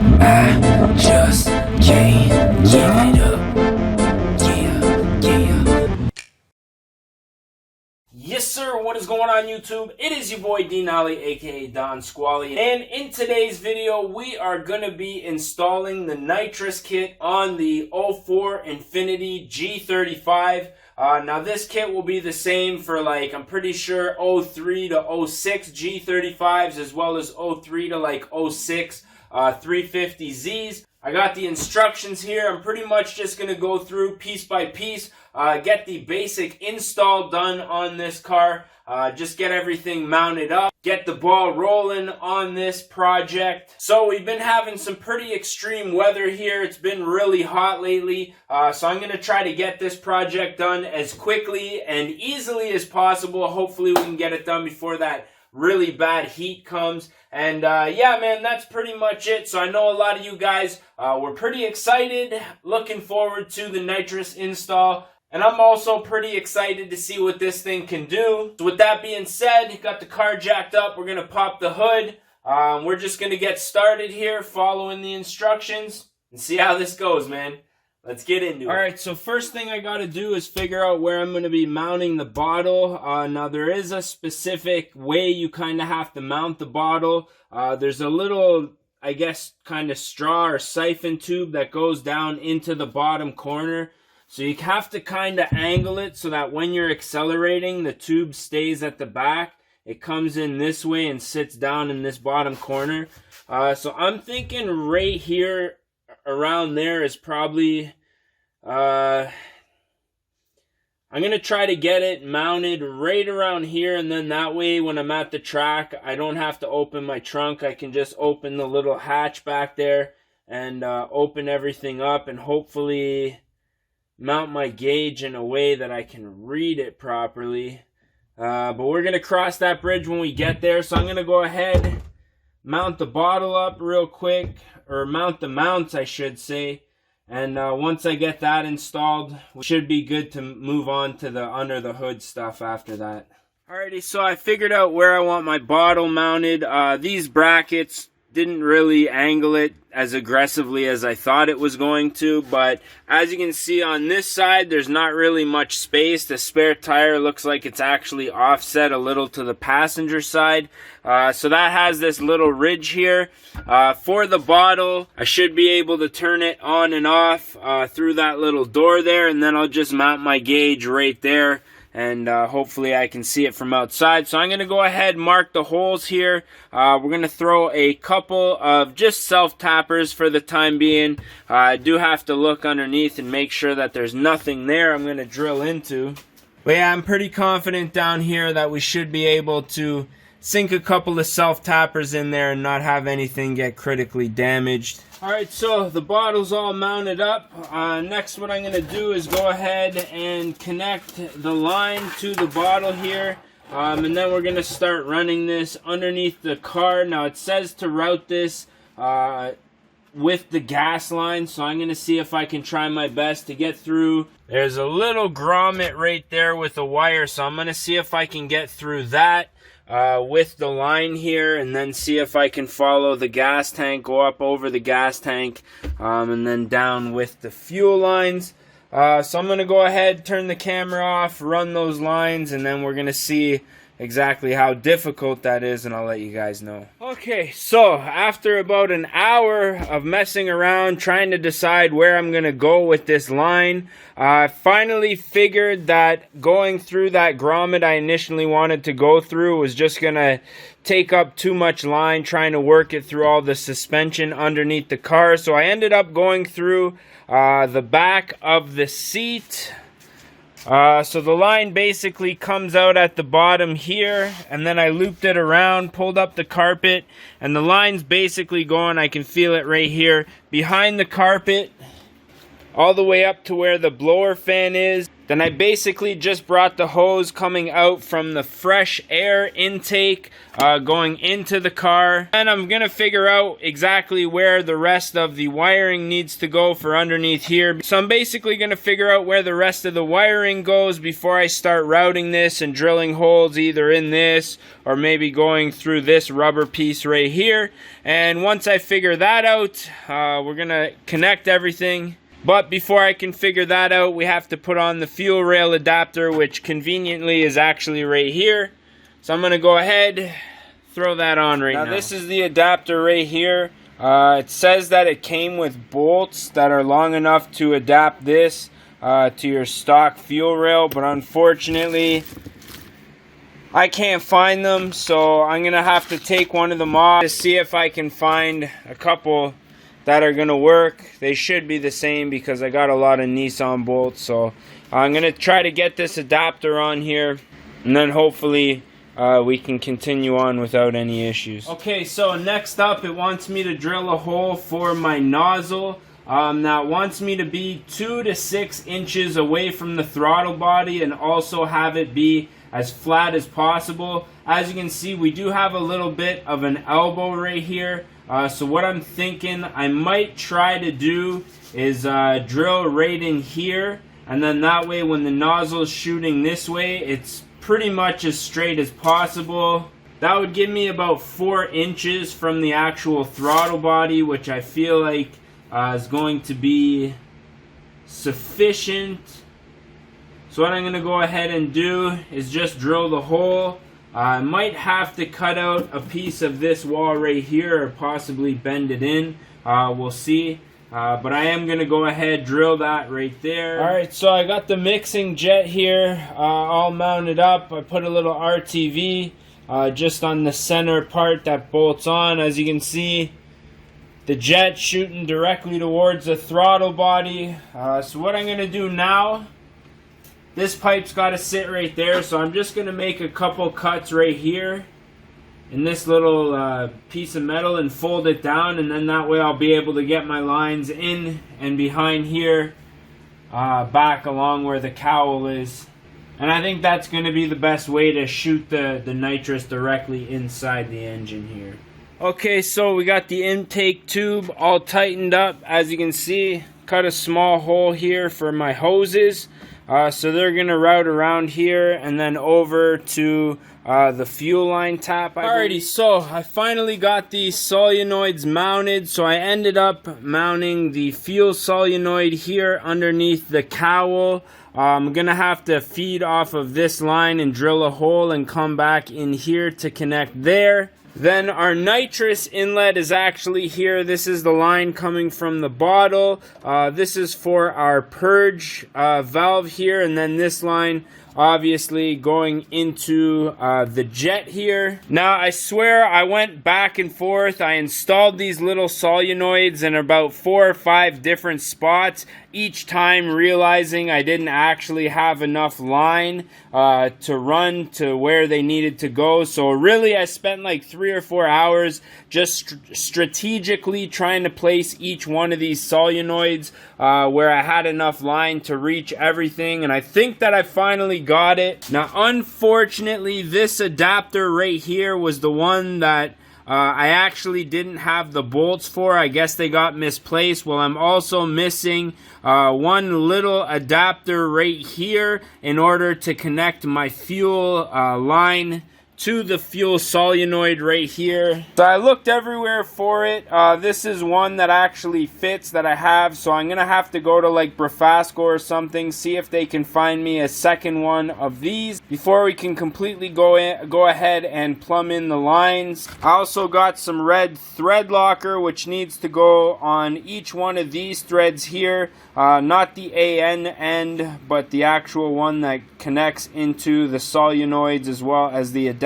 I just can't give it up. Yeah, yeah. Yes, sir. What is going on, YouTube? It is your boy D Nolly, aka Don Squally, and in today's video, we are gonna be installing the nitrous kit on the 04 Infiniti G35. Now this kit will be the same for like, I'm pretty sure 03 to 06 G35s, as well as 03 to like 06 350Zs. I got the instructions here. I'm pretty much just going to go through piece by piece, get the basic install done on this car, just get everything mounted up, get the ball rolling on this project. So we've been having some pretty extreme weather here. It's been really hot lately, so I'm going to try to get this project done as quickly and easily as possible. Hopefully we can get it done before that really bad heat comes. And yeah, man, that's pretty much it. So I know a lot of you guys were pretty excited, looking forward to the nitrous install. And I'm also pretty excited to see what this thing can do. So with that being said, got the car jacked up. We're going to pop the hood. We're just going to get started here, following the instructions, and see how this goes, man. Let's get into it. Alright, so first thing I gotta do is figure out where I'm gonna be mounting the bottle. Now there is a specific way you kind of have to mount the bottle. There's a little, I guess, kind of straw or siphon tube that goes down into the bottom corner. So you have to kind of angle it so that when you're accelerating, the tube stays at the back. It comes in this way and sits down in this bottom corner. So I'm thinking right here, around there is probably, I'm going to try to get it mounted right around here, and then that way when I'm at the track, I don't have to open my trunk. I can just open the little hatch back there and open everything up and hopefully mount my gauge in a way that I can read it properly. But we're going to cross that bridge when we get there, so I'm going to go ahead, mount the bottle up real quick, or mount the mounts, I should say. And once I get that installed, we should be good to move on to the under the hood stuff after that. Alrighty, so I figured out where I want my bottle mounted. These brackets didn't really angle it as aggressively as I thought it was going to, but as you can see on this side, there's not really much space. The spare tire looks like it's actually offset a little to the passenger side, so that has this little ridge here. For the bottle, I should be able to turn it on and off through that little door there, and then I'll just mount my gauge right there, and hopefully I can see it from outside. So I'm going to go ahead and mark the holes here. We're going to throw a couple of just self-tappers for the time being. I do have to look underneath and make sure that there's nothing there I'm going to drill into. But yeah, I'm pretty confident down here that we should be able to sink a couple of self-tappers in there and not have anything get critically damaged. Alright, so the bottle's all mounted up. Next, what I'm going to do is go ahead and connect the line to the bottle here. And then we're going to start running this underneath the car. Now, it says to route this with the gas line, so I'm going to see if I can try my best to get through. There's a little grommet right there with a wire, so I'm going to see if I can get through that with the line here, and then see if I can follow the gas tank, go up over the gas tank, and then down with the fuel lines. So I'm going to go ahead, turn the camera off, run those lines, and then we're going to see exactly how difficult that is, and I'll let you guys know. Okay, so after about an hour of messing around trying to decide where I'm gonna go with this line, I finally figured that going through that grommet I initially wanted to go through was just gonna take up too much line trying to work it through all the suspension underneath the car. So I ended up going through the back of the seat. So the line basically comes out at the bottom here, and then I looped it around, pulled up the carpet, and the line's basically going, I can feel it right here, behind the carpet, all the way up to where the blower fan is. Then I basically just brought the hose coming out from the fresh air intake going into the car. And I'm gonna figure out exactly where the rest of the wiring needs to go for underneath here. So I'm basically gonna figure out where the rest of the wiring goes before I start routing this and drilling holes either in this or maybe going through this rubber piece right here. And once I figure that out, we're gonna connect everything. But before I can figure that out, we have to put on the fuel rail adapter, which conveniently is actually right here. So I'm going to go ahead, throw that on right now. This is the adapter right here. It says that it came with bolts that are long enough to adapt this to your stock fuel rail. But unfortunately, I can't find them. So I'm going to have to take one of them off to see if I can find a couple that are gonna work. They should be the same because I got a lot of Nissan bolts. So I'm gonna try to get this adapter on here, and then hopefully we can continue on without any issues. Okay, so next up, it wants me to drill a hole for my nozzle. Now it wants me to be 2 to 6 inches away from the throttle body and also have it be as flat as possible. As you can see, we do have a little bit of an elbow right here. So what I'm thinking I might try to do is drill right in here, and then that way when the nozzle is shooting this way, it's pretty much as straight as possible. That would give me about 4 inches from the actual throttle body, which I feel like is going to be sufficient. So what I'm going to go ahead and do is just drill the hole. I might have to cut out a piece of this wall right here or possibly bend it in. We'll see. But I am going to go ahead, drill that right there. Alright, so I got the mixing jet here all mounted up. I put a little RTV just on the center part that bolts on. As you can see, the jet shooting directly towards the throttle body. So what I'm going to do now, this pipe's got to sit right there, so I'm just going to make a couple cuts right here in this little piece of metal and fold it down, and then that way I'll be able to get my lines in and behind here back along where the cowl is. And I think that's going to be the best way to shoot the nitrous directly inside the engine here. Okay, so we got the intake tube all tightened up. As you can see, cut a small hole here for my hoses. So they're going to route around here and then over to the fuel line tap. Alrighty, so I finally got these solenoids mounted. So I ended up mounting the fuel solenoid here underneath the cowl. I'm going to have to feed off of this line and drill a hole and come back in here to connect there. Then our nitrous inlet is actually here. This is the line coming from the bottle. This is for our purge valve here, and then this line obviously going into the jet here. Now I swear I went back and forth. I installed these little solenoids in about 4 or 5 different spots, each time realizing I didn't actually have enough line to run to where they needed to go. So really I spent like 3 or 4 hours just strategically trying to place each one of these solenoids where I had enough line to reach everything, and I think that I finally got it. Now unfortunately, this adapter right here was the one that I actually didn't have the bolts for. I guess they got misplaced. Well, I'm also missing one little adapter right here in order to connect my fuel line to the fuel solenoid right here. So I looked everywhere for it. This is one that actually fits that I have, so I'm gonna have to go to like Brafasco or something, see if they can find me a second one of these before we can completely go ahead and plumb in the lines. I also got some red thread locker which needs to go on each one of these threads here, not the AN end but the actual one that connects into the solenoids as well as the adapter.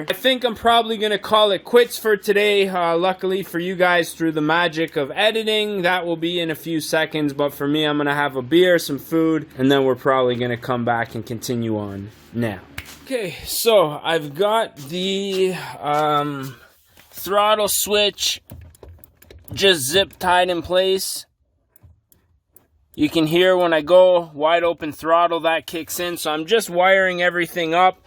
I think I'm probably gonna call it quits for today. Luckily for you guys, through the magic of editing, that will be in a few seconds, but for me, I'm gonna have a beer, some food, and then we're probably gonna come back and continue on now. Okay, so I've got the throttle switch just zip tied in place. You can hear when I go wide open throttle, that kicks in. So I'm just wiring everything up,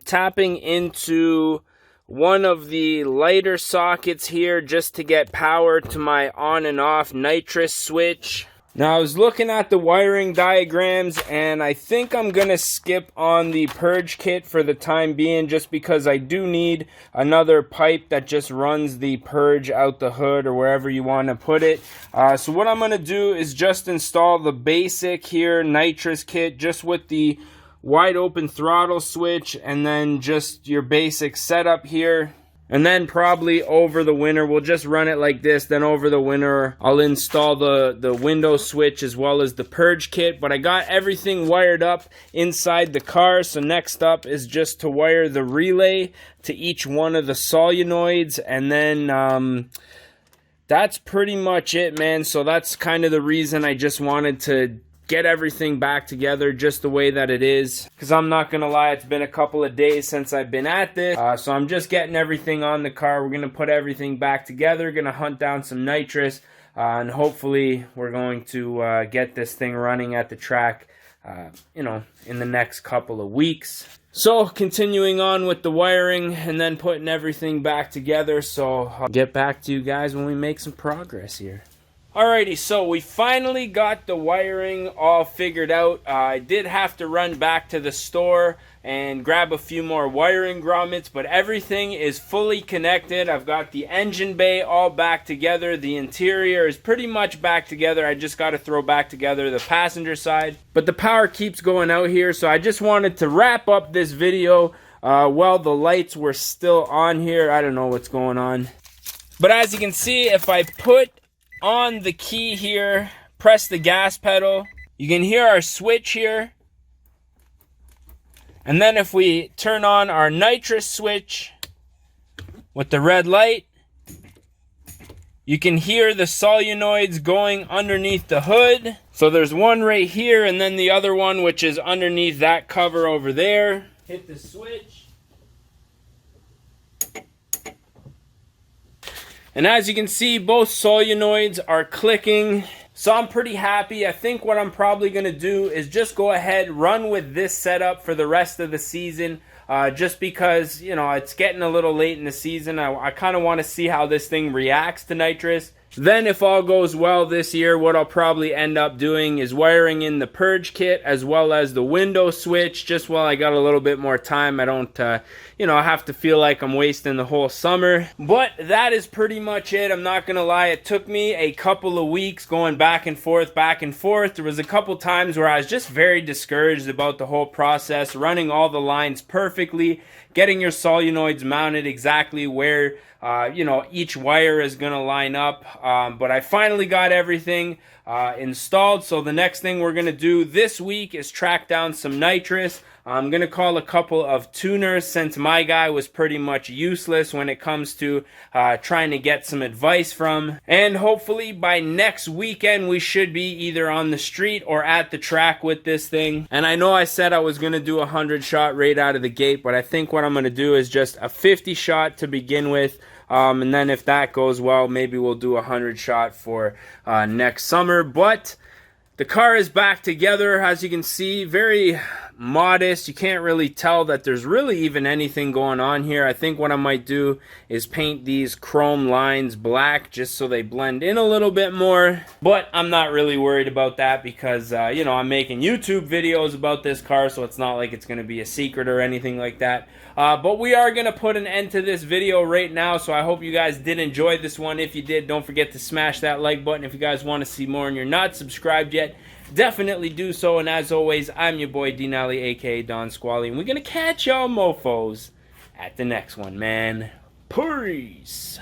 tapping into one of the lighter sockets here just to get power to my on and off nitrous switch. Now, I was looking at the wiring diagrams, and I think I'm going to skip on the purge kit for the time being, just because I do need another pipe that just runs the purge out the hood or wherever you want to put it. So what I'm going to do is just install the basic here nitrous kit, just with the wide open throttle switch, and then just your basic setup here. And then probably over the winter, we'll just run it like this. Then over the winter, I'll install the window switch as well as the purge kit. But I got everything wired up inside the car. So next up is just to wire the relay to each one of the solenoids. And then that's pretty much it, man. So that's kind of the reason I just wanted to get everything back together just the way that it is, because I'm not gonna lie, it's been a couple of days since I've been at this, so I'm just getting everything on the car. We're gonna put everything back together, gonna hunt down some nitrous, and hopefully we're going to get this thing running at the track, you know, in the next couple of weeks. So continuing on with the wiring and then putting everything back together, so I'll get back to you guys when we make some progress here. Alrighty, so we finally got the wiring all figured out. I did have to run back to the store and grab a few more wiring grommets, but everything is fully connected. I've got the engine bay all back together. The interior is pretty much back together. I just got to throw back together the passenger side. But the power keeps going out here, so I just wanted to wrap up this video while the lights were still on here. I don't know what's going on. But as you can see, if I put on the key here, press the gas pedal, you can hear our switch here. And then if we turn on our nitrous switch with the red light, you can hear the solenoids going underneath the hood. So there's one right here, and then the other one which is underneath that cover over there. Hit the switch. And as you can see, both solenoids are clicking. So I'm pretty happy. I think what I'm probably going to do is just go ahead, run with this setup for the rest of the season. Just because, you know, it's getting a little late in the season. I kind of want to see how this thing reacts to nitrous. Then if all goes well this year, what I'll probably end up doing is wiring in the purge kit as well as the window switch, just while I got a little bit more time. I don't, you know, have to feel like I'm wasting the whole summer. But that is pretty much it. I'm not going to lie. It took me a couple of weeks going back and forth, back and forth. There was a couple times where I was just very discouraged about the whole process, running all the lines perfectly, getting your solenoids mounted exactly where you know, each wire is going to line up. But I finally got everything installed. So the next thing we're going to do this week is track down some nitrous. I'm going to call a couple of tuners, since my guy was pretty much useless when it comes to trying to get some advice from. And hopefully by next weekend we should be either on the street or at the track with this thing. And I know I said I was going to do a 100 shot right out of the gate, but I think what I'm going to do is just a 50 shot to begin with. And then if that goes well, maybe we'll do a 100 shot for next summer. But the car is back together, as you can see, very modest. You can't really tell that there's really even anything going on here. I think what I might do is paint these chrome lines black just so they blend in a little bit more. But I'm not really worried about that because, you know, I'm making YouTube videos about this car, so it's not like it's going to be a secret or anything like that. But we are going to put an end to this video right now, so I hope you guys did enjoy this one. If you did, don't forget to smash that like button. If you guys want to see more and you're not subscribed yet, definitely do so. And as always, I'm your boy Denali, aka Don Squally, and we're going to catch y'all mofos at the next one, man. Peace.